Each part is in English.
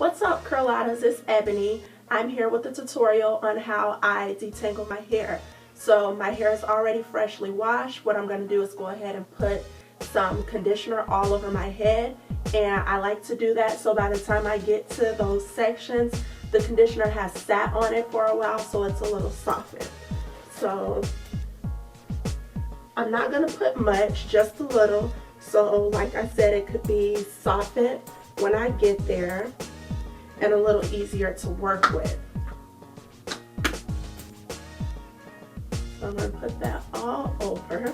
What's up, Curlattas? It's Ebony. I'm here with a tutorial on how I detangle my hair. So my hair is already freshly washed. What I'm going to do is go ahead and put some conditioner all over my head, and I like to do that so by the time I get to those sections, the conditioner has sat on it for a while, so it's a little softened. So I'm not going to put much, just a little, so like I said, it could be softened when I get there and a little easier to work with. So I'm going to put that all over.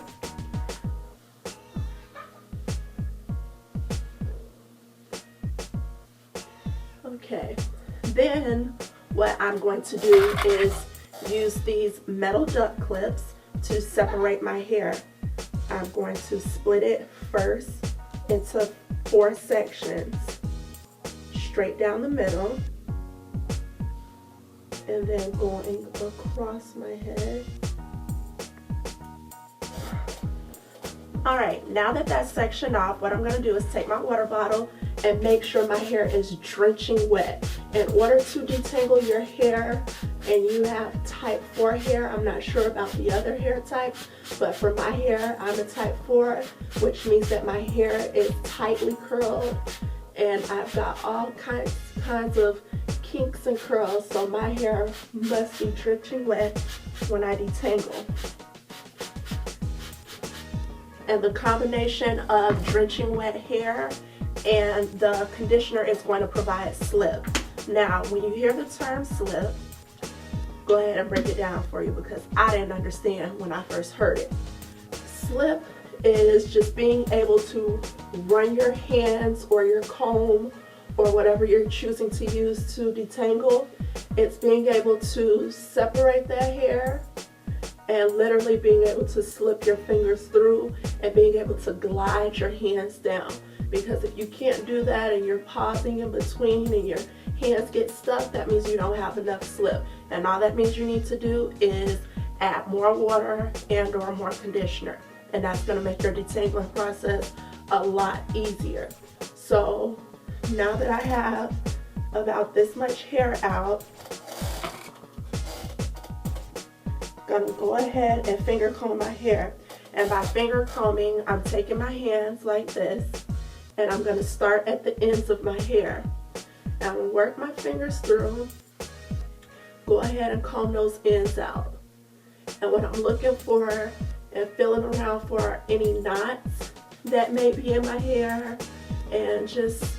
Okay, then what I'm going to do is use these metal duct clips to separate my hair. I'm going to split it first into 4 sections, straight down the middle, and then going across my head. Alright, now that that's sectioned off, what I'm going to do is take my water bottle and make sure my hair is drenching wet. In order to detangle your hair, and you have type 4 hair, I'm not sure about the other hair types, but for my hair, I'm a type 4, which means that my hair is tightly curled, and I've got all kinds of kinks and curls, so my hair must be drenching wet when I detangle. And the combination of drenching wet hair and the conditioner is going to provide slip. Now, when you hear the term slip, go ahead and break it down for you because I didn't understand when I first heard it. Slip is just being able to run your hands or your comb or whatever you're choosing to use to detangle. It's being able to separate that hair and literally being able to slip your fingers through and being able to glide your hands down. Because if you can't do that and you're pausing in between and your hands get stuck, that means you don't have enough slip. And all that means you need to do is add more water and or more conditioner. And that's going to make your detangling process a lot easier. So now that I have about this much hair out, I'm going to go ahead and finger comb my hair. And by finger combing, I'm taking my hands like this, and I'm going to start at the ends of my hair. I'm going to work my fingers through, go ahead and comb those ends out. And what I'm looking for and feeling around for are any knots that may be in my hair, and just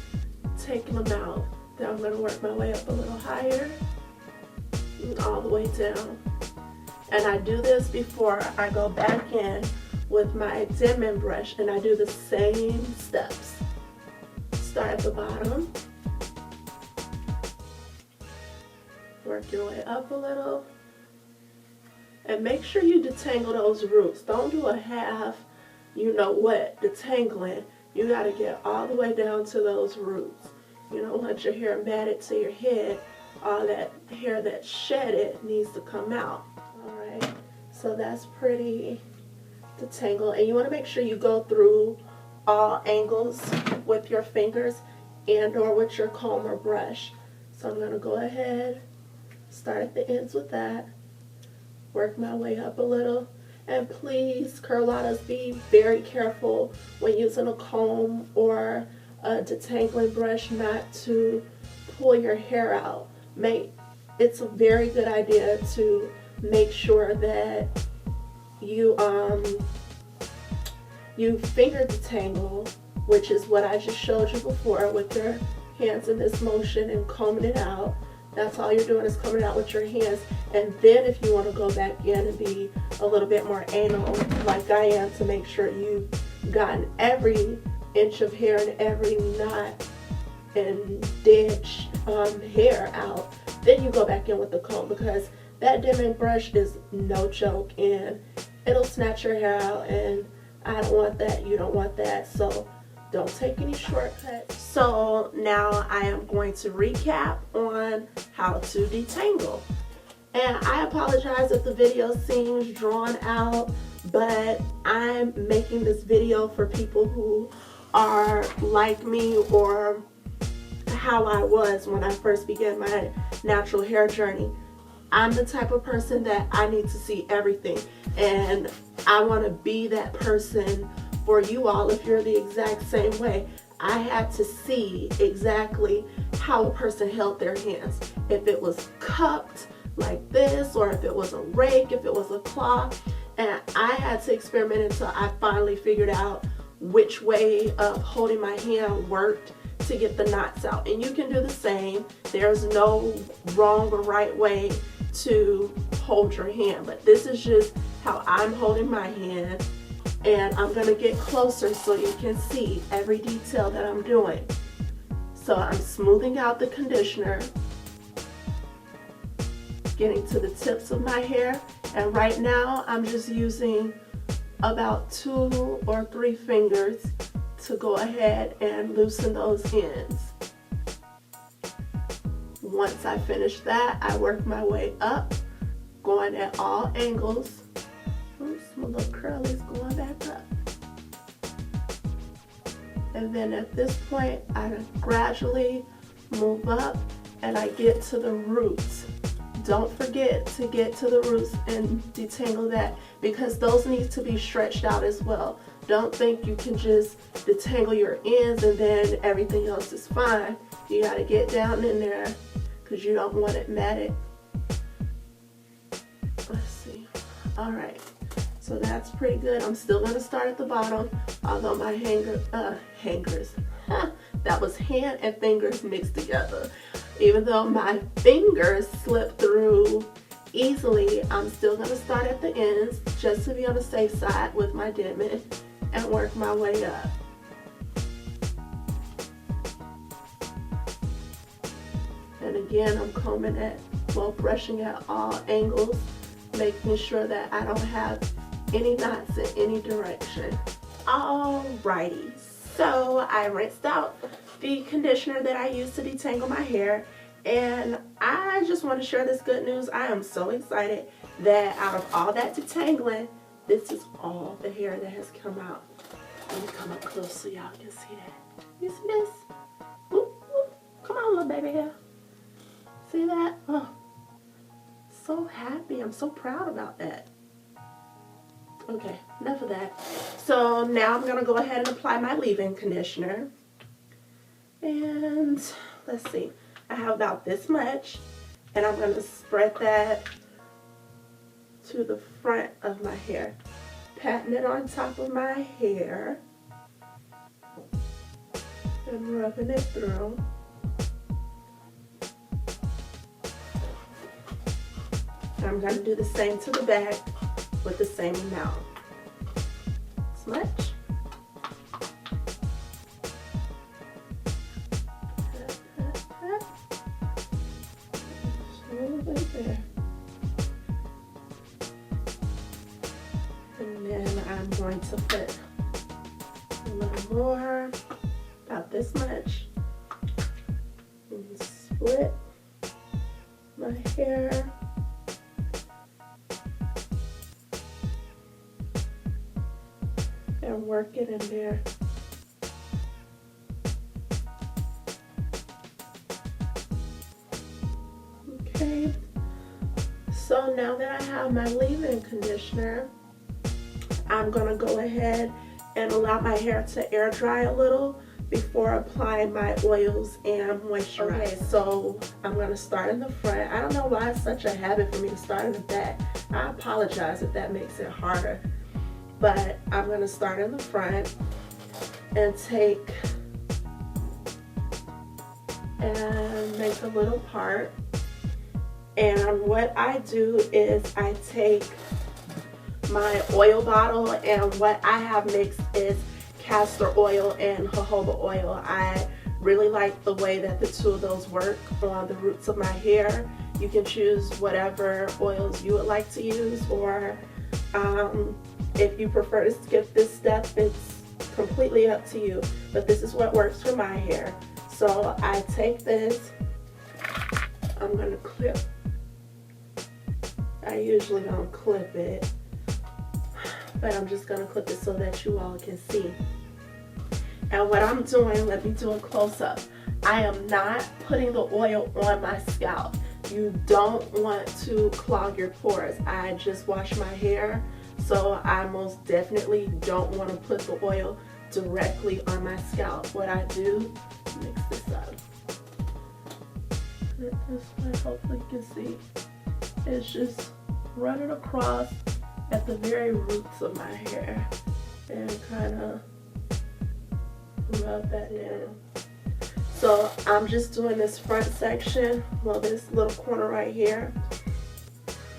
taking them out. Then I'm going to work my way up a little higher and all the way down. And I do this before I go back in with my dimming brush, and I do the same steps. Start at the bottom, work your way up a little, and make sure you detangle those roots. Don't do a half, you know what, detangling. You got to get all the way down to those roots. You don't want your hair matted to your head. All that hair that's shedded needs to come out. Alright, so that's pretty detangled, and you want to make sure you go through all angles with your fingers and or with your comb or brush. So I'm going to go ahead, start at the ends with that, work my way up a little, and please, Curlattas, be very careful when using a comb or a detangling brush not to pull your hair out. It's a very good idea to make sure that you finger detangle, which is what I just showed you before, with your hands in this motion and combing it out. That's all you're doing is combing it out with your hands. And then if you want to go back in and be a little bit more anal like I am to make sure you've gotten every inch of hair and every knot and dead hair out, then you go back in with the comb, because that dimming brush is no joke and it'll snatch your hair out, and I don't want that, you don't want that, so don't take any shortcuts. So now I am going to recap on how to detangle. And I apologize if the video seems drawn out, but I'm making this video for people who are like me or how I was when I first began my natural hair journey. I'm the type of person that I need to see everything, and I want to be that person for you all if you're the exact same way. I had to see exactly how a person held their hands. If it was cupped like this, or if it was a rake, if it was a claw. And I had to experiment until I finally figured out which way of holding my hand worked to get the knots out. And you can do the same. There's no wrong or right way to hold your hand, but this is just how I'm holding my hand, and I'm gonna get closer so you can see every detail that I'm doing. So I'm smoothing out the conditioner, getting to the tips of my hair, and right now I'm just using about 2 or 3 fingers to go ahead and loosen those ends. Once I finish that, I work my way up, going at all angles. Oops, my little curly's going back up. And then at this point, I gradually move up and I get to the roots. Don't forget to get to the roots and detangle that, because those need to be stretched out as well. Don't think you can just detangle your ends and then everything else is fine. You gotta get down in there because you don't want it matted. Let's see. All right, so that's pretty good. I'm still gonna start at the bottom, although my hangers, that was hand and fingers mixed together. Even though my fingers slip through easily, I'm still gonna start at the ends just to be on the safe side with my Denman and work my way up. And again, I'm combing at, well, brushing at all angles, making sure that I don't have any knots in any direction. Alrighty, so I rinsed out the conditioner that I use to detangle my hair, and I just want to share this good news. I am so excited that out of all that detangling, this is all the hair that has come out. Let me come up close so y'all can see that. You see this? Whoop, whoop. Come on, little baby hair. See that? Oh, so happy. I'm so proud about that. Okay, enough of that. So now I'm gonna go ahead and apply my leave-in conditioner. And let's see, I have about this much, and I'm gonna spread that to the front of my hair, patting it on top of my hair and rubbing it through. I'm going to do the same to the back with the same amount. Smudge. Just a little bit there. And then I'm going to put a little more, about this much, and split my hair. And work it in there. Okay, so now that I have my leave-in conditioner, I'm gonna go ahead and allow my hair to air dry a little before applying my oils and moisturizer. Okay, so I'm gonna start in the front. I don't know why it's such a habit for me to start in the back. I apologize if that makes it harder. But I'm going to start in the front and take and make a little part. And what I do is I take my oil bottle, and what I have mixed is castor oil and jojoba oil. I really like the way that the two of those work on the roots of my hair. You can choose whatever oils you would like to use, or if you prefer to skip this step, it's completely up to you, but this is what works for my hair. So I take this, I'm going to clip. I usually don't clip it, but I'm just going to clip it so that you all can see. And what I'm doing, let me do a close-up. I am not putting the oil on my scalp. You don't want to clog your pores. I just wash my hair, so I most definitely don't want to put the oil directly on my scalp. What I do, mix this up. This way, hopefully you can see. It's just run it across at the very roots of my hair and kind of rub that in. So I'm just doing this front section, well, this little corner right here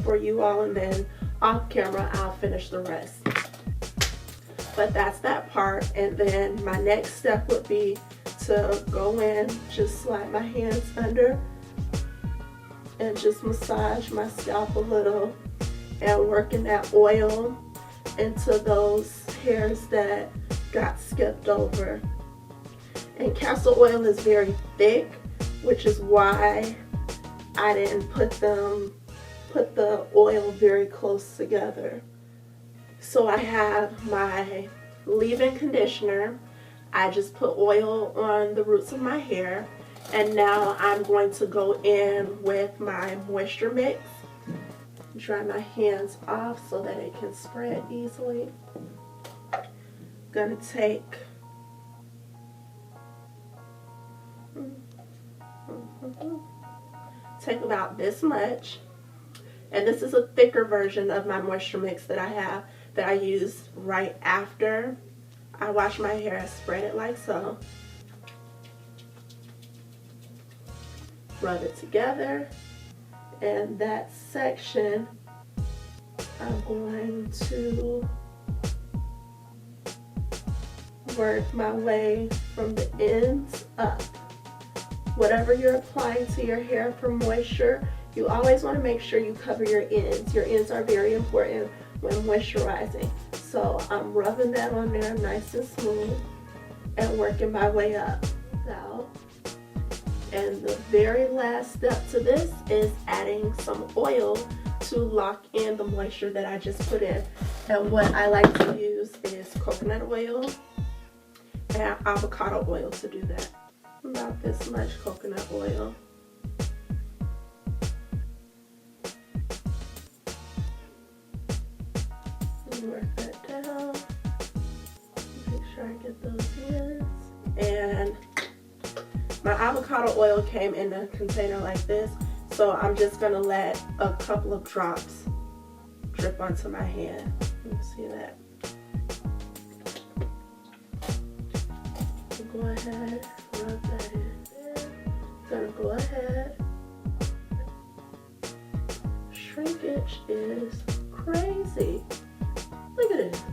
for you all, and then off camera I'll finish the rest. But that's that part, and then my next step would be to go in, just slide my hands under and just massage my scalp a little and working that oil into those hairs that got skipped over. And castor oil is very thick, which is why I didn't put the oil very close together. So I have my leave-in conditioner. I just put oil on the roots of my hair, and now I'm going to go in with my moisture mix. Dry my hands off so that it can spread easily. Gonna take about this much, and this is a thicker version of my moisture mix that I have, that I use right after I wash my hair. I spread it like so, rub it together, and that section I'm going to work my way from the ends up. Whatever you're applying to your hair for moisture, you always want to make sure you cover your ends. Your ends are very important when moisturizing. So I'm rubbing that on there nice and smooth and working my way up. And the very last step to this is adding some oil to lock in the moisture that I just put in. And what I like to use is coconut oil and avocado oil to do that. About this much coconut oil. Work that down. Make sure I get those ends. And my avocado oil came in a container like this, so I'm just gonna let a couple of drops drip onto my hand. You can see that. So go ahead, rub that in there. Gonna go ahead. Shrinkage is crazy. Look at it.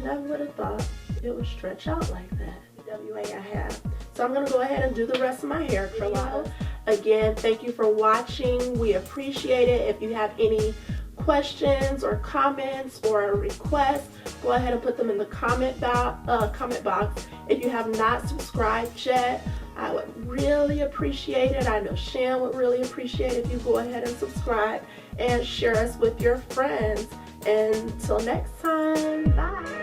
Never would have thought it would stretch out like that. WA I have. So I'm going to go ahead and do the rest of my hair curl. Again, thank you for watching. We appreciate it. If you have any questions or comments or requests, go ahead and put them in the comment box. If you have not subscribed yet, I would really appreciate it. I know Shan would really appreciate it if you go ahead and subscribe and share us with your friends. Until next time, bye.